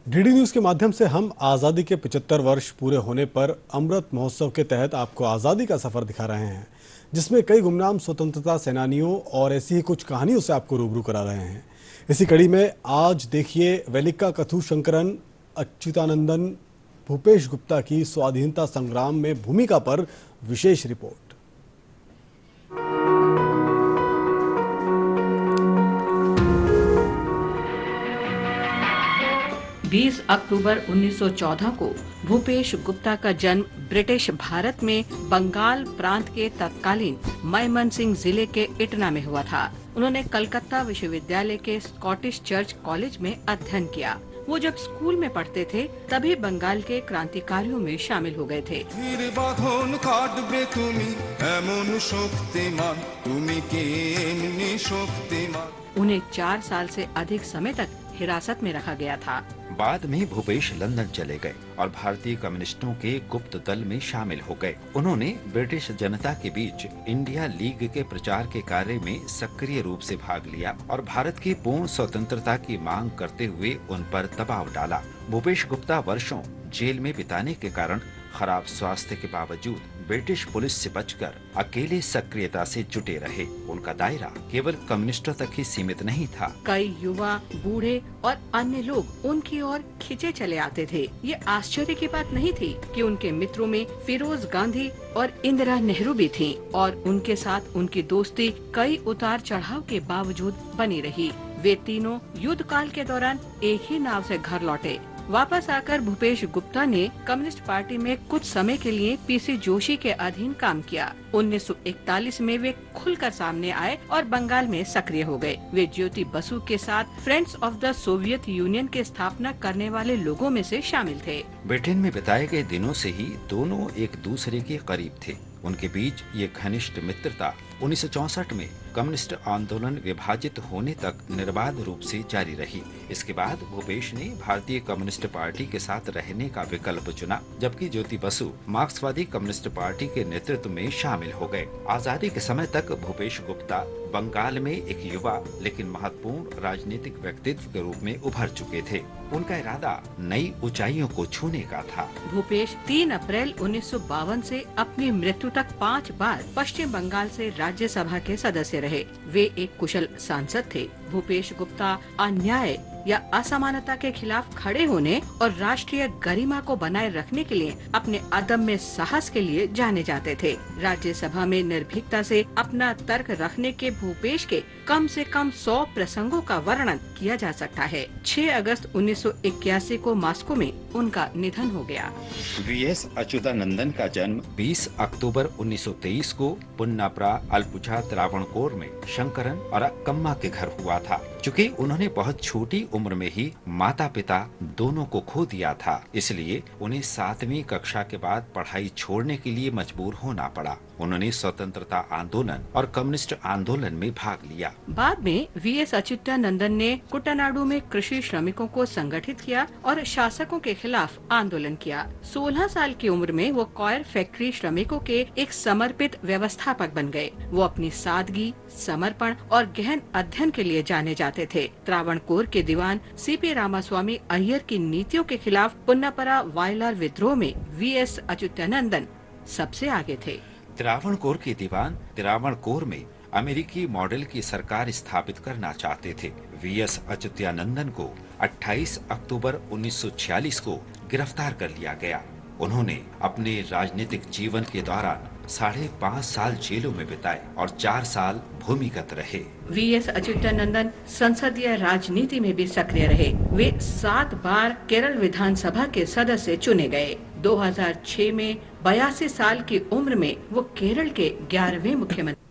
DD news के माध्यम से हम आज़ादी के 75 वर्ष पूरे होने पर अमृत महोत्सव के तहत आपको आज़ादी का सफर दिखा रहे हैं, जिसमें कई गुमनाम स्वतंत्रता सेनानियों और ऐसी ही कुछ कहानियों से आपको रूबरू करा रहे हैं। इसी कड़ी में आज देखिए वेलिक्का कथु शंकरन अच्युतानंदन भूपेश गुप्ता की स्वाधीनता संग्राम में भूमिका पर विशेष रिपोर्ट। 20 अक्टूबर 1914 को भूपेश गुप्ता का जन्म ब्रिटिश भारत में बंगाल प्रांत के तत्कालीन मयमनसिंह जिले के इटना में हुआ था। उन्होंने कलकत्ता विश्वविद्यालय के स्कॉटिश चर्च कॉलेज में अध्ययन किया। वो जब स्कूल में पढ़ते थे तभी बंगाल के क्रांतिकारियों में शामिल हो गए थे। उन्हें 4 साल से अधिक समय तक हिरासत में रखा गया था। बाद में भूपेश लंदन चले गए और भारतीय कम्युनिस्टों के गुप्त दल में शामिल हो गए। उन्होंने ब्रिटिश जनता के बीच इंडिया लीग के प्रचार के कार्य में सक्रिय रूप से भाग लिया और भारत की पूर्ण स्वतंत्रता की मांग करते हुए उन पर दबाव डाला। भूपेश गुप्ता वर्षों जेल में बिताने के कारण खराब स्वास्थ्य के बावजूद ब्रिटिश पुलिस से बचकर अकेले सक्रियता से जुटे रहे। उनका दायरा केवल कम्युनिस्टों तक ही सीमित नहीं था। कई युवा, बूढ़े और अन्य लोग उनकी ओर खिंचे चले आते थे। ये आश्चर्य की बात नहीं थी कि उनके मित्रों में फिरोज गांधी और इंदिरा नेहरू भी थीं और उनके साथ उनकी दोस्ती कई उतार चढ़ाव के बावजूद बनी रही। वे तीनों युद्ध काल के दौरान एक ही नाव से घर लौटे। वापस आकर भूपेश गुप्ता ने कम्युनिस्ट पार्टी में कुछ समय के लिए पीसी जोशी के अधीन काम किया। 1941 में वे खुलकर सामने आए और बंगाल में सक्रिय हो गए। वे ज्योति बसु के साथ friends of the Soviet union के स्थापना करने वाले लोगों में से शामिल थे। ब्रिटेन में बिताए गए दिनों से ही दोनों एक दूसरे के करीब थे। उनके बीच ये घनिष्ठ मित्रता 1964 में कम्युनिस्ट आंदोलन विभाजित होने तक निर्बाध रूप से जारी रही। इसके बाद भूपेश ने भारतीय कम्युनिस्ट पार्टी के साथ रहने का विकल्प चुना, जबकि ज्योति बसु मार्क्सवादी कम्युनिस्ट पार्टी के नेतृत्व में शामिल हो गए। आजादी के समय तक भूपेश गुप्ता बंगाल में एक युवा लेकिन महत्वपूर्ण राजनीतिक व्यक्तित्व के रूप में उभर चुके थे। उनका इरादा नई ऊंचाइयों को छूने का था। भूपेश 3 अप्रैल 1952 से अपनी मृत्यु तक 5 बार पश्चिम बंगाल से राज्यसभा के सदस्य रहे। वे एक कुशल सांसद थे। भूपेश गुप्ता अन्याय या असमानता के खिलाफ खड़े होने और राष्ट्रीय गरिमा को बनाए रखने के लिए अपने अदम्य साहस के लिए जाने जाते थे। राज्यसभा में निर्भीकता से अपना तर्क रखने के भूपेश के कम से कम 100 प्रसंगों का वर्णन किया जा सकता है। 6 अगस्त 1981 को मॉस्को में उनका निधन हो गया। वीएस अच्युतानंदन का जन्म 20 अक्टूबर 1923 को पुन्नाप्रा अल्पुझा त्रावणकोर में शंकरन और अक्कम्मा के घर हुआ था। चूँकि उन्होंने बहुत छोटी उम्र में ही माता पिता दोनों को खो दिया था, इसलिए उन्हें 7वीं कक्षा के बाद पढ़ाई छोड़ने के लिए मजबूर होना पड़ा। उन्होंने स्वतंत्रता आंदोलन और कम्युनिस्ट आंदोलन में भाग लिया। बाद में वीएस अच्युतानंदन ने कुट्टानाडु में कृषि श्रमिकों को संगठित किया और शासकों के खिलाफ आंदोलन किया। 16 साल की उम्र में वो कॉयर फैक्ट्री श्रमिकों के एक समर्पित व्यवस्थापक बन गए। वो अपनी सादगी, समर्पण और गहन अध्ययन के लिए जाने जाते थे। त्रावणकोर के दीवान सीपी रामास्वामी अय्यर की नीतियों के खिलाफ पुन्नापरा वायलार विद्रोह में वीएस अच्युतानंदन सबसे आगे थे। त्रावणकोर के दीवान त्रावणकोर में अमेरिकी मॉडल की सरकार स्थापित करना चाहते थे। वीएस अच्युतानंदन को 28 अक्टूबर 1946 को गिरफ्तार कर लिया गया। उन्होंने अपने राजनीतिक जीवन के दौरान 5.5 साल जेलों में बिताए और 4 साल भूमिगत रहे। वीएस अच्युतानंदन संसदीय राजनीति में भी सक्रिय रहे। वे 7 बार केरल विधानसभा के सदस्य चुने गए। 2006 में 82 साल की उम्र में वो केरल के 11वें मुख्यमंत्री